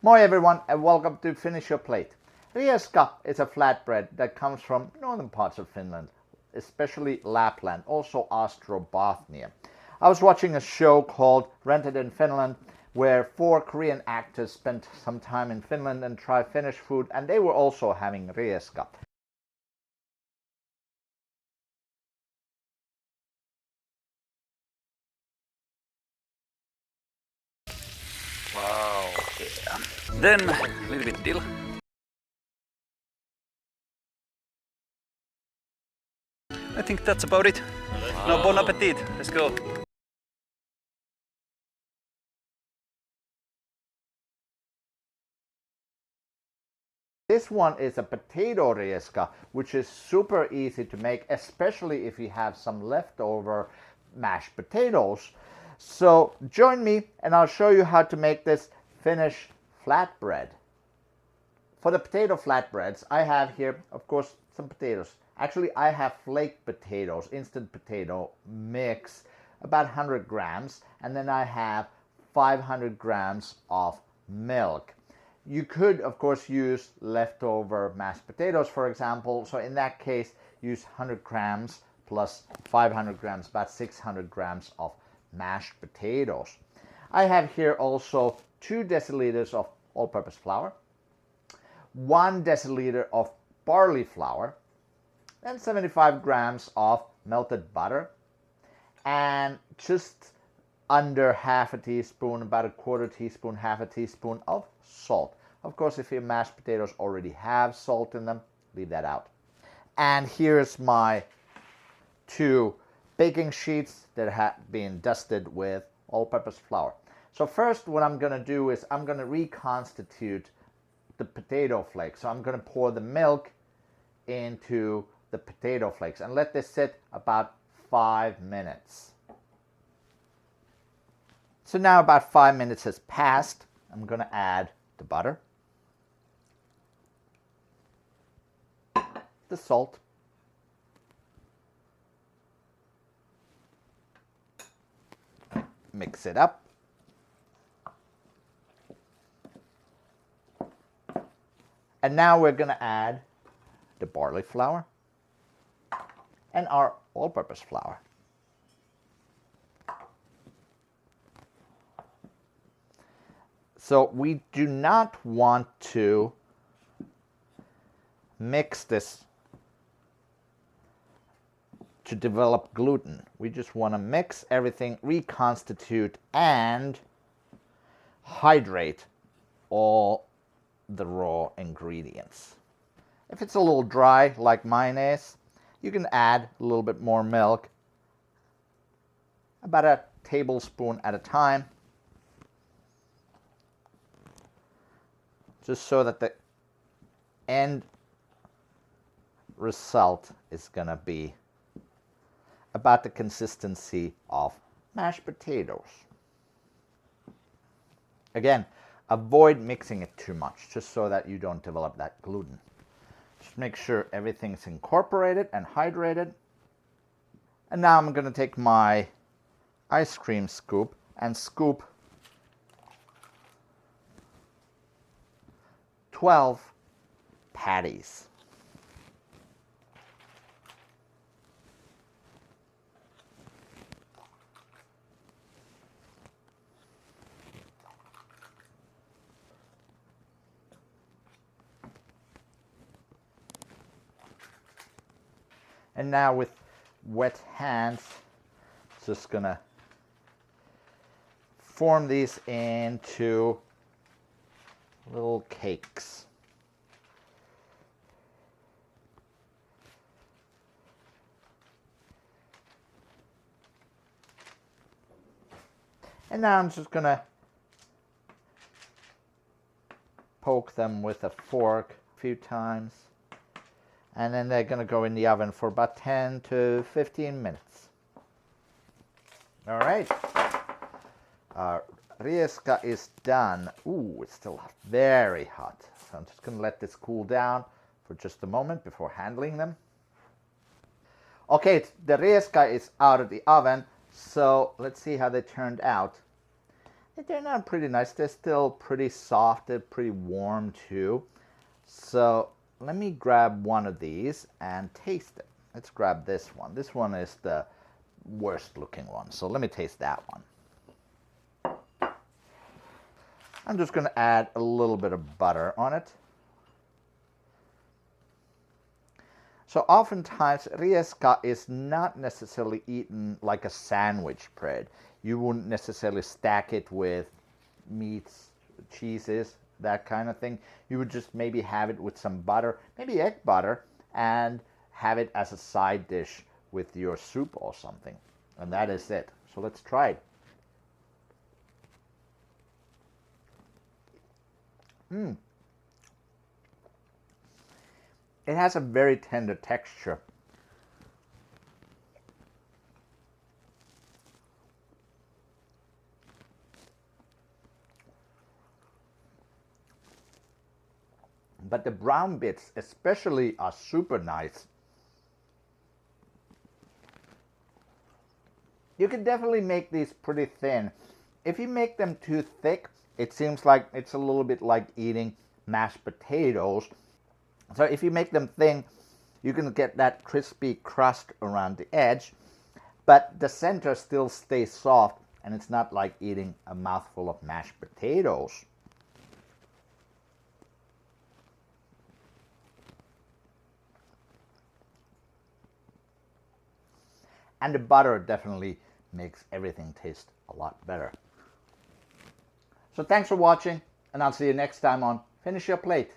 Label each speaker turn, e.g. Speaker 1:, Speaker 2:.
Speaker 1: Moi everyone and welcome to Finish Your Plate. Rieska is a flatbread that comes from northern parts of Finland, especially Lapland, also Ostrobothnia. I was watching a show called Rented in Finland where 4 Korean actors spent some time in Finland and tried Finnish food, and they were also having rieska.
Speaker 2: Wow, yeah. Then a little bit dill. I think that's about it. Wow. Now bon appetit, let's go.
Speaker 1: This one is a potato rieska, which is super easy to make, especially if you have some leftover mashed potatoes. So join me and I'll show you how to make this Finnish flatbread. For the potato flatbreads, I have here, of course, some potatoes. Actually, I have flaked potatoes, instant potato mix, about 100 grams, and then I have 500 grams of milk. You could, of course, use leftover mashed potatoes, for example. So in that case, use 100 grams plus 500 grams, about 600 grams of mashed potatoes. I have here also 2 deciliters of all-purpose flour, 1 deciliter of barley flour, and 75 grams of melted butter, and just under half a teaspoon, about a quarter teaspoon, half a teaspoon of salt. Of course, if your mashed potatoes already have salt in them, leave that out. And here's my 2 baking sheets that have been dusted with all-purpose flour. So first what I'm going to do is I'm going to reconstitute the potato flakes. So I'm going to pour the milk into the potato flakes and let this sit about 5 minutes. So now about 5 minutes has passed. I'm going to add the butter, the salt, mix it up, and now we're going to add the barley flour and our all-purpose flour. So we do not want to mix this to develop gluten. We just want to mix everything, reconstitute, and hydrate all the raw ingredients. If it's a little dry, like mine is, you can add a little bit more milk, about a tablespoon at a time, just so that the end result is going to be about the consistency of mashed potatoes. Again, avoid mixing it too much, just so that you don't develop that gluten. Just make sure everything's incorporated and hydrated. And now I'm going to take my ice cream scoop and scoop 12 patties. And now with wet hands, just gonna form these into little cakes. And now I'm just gonna poke them with a fork a few times. And then they're going to go in the oven for about 10 to 15 minutes. All right. Our rieska is done. Ooh, it's still very hot. So I'm just going to let this cool down for just a moment before handling them. Okay, the rieska is out of the oven. So let's see how they turned out. They turned out pretty nice. They're still pretty soft. They're pretty warm too. So let me grab one of these and taste it. Let's grab this one. This one is the worst looking one. So let me taste that one. I'm just going to add a little bit of butter on it. So oftentimes rieska is not necessarily eaten like a sandwich bread. You wouldn't necessarily stack it with meats, cheeses, that kind of thing. You would just maybe have it with some butter, maybe egg butter, and have it as a side dish with your soup or something. And that is it. So let's try it. It has a very tender texture. But the brown bits especially are super nice. You can definitely make these pretty thin. If you make them too thick, it seems like it's a little bit like eating mashed potatoes. So if you make them thin, you can get that crispy crust around the edge, but the center still stays soft, and it's not like eating a mouthful of mashed potatoes. And the butter definitely makes everything taste a lot better. So thanks for watching, and I'll see you next time on Finish Your Plate.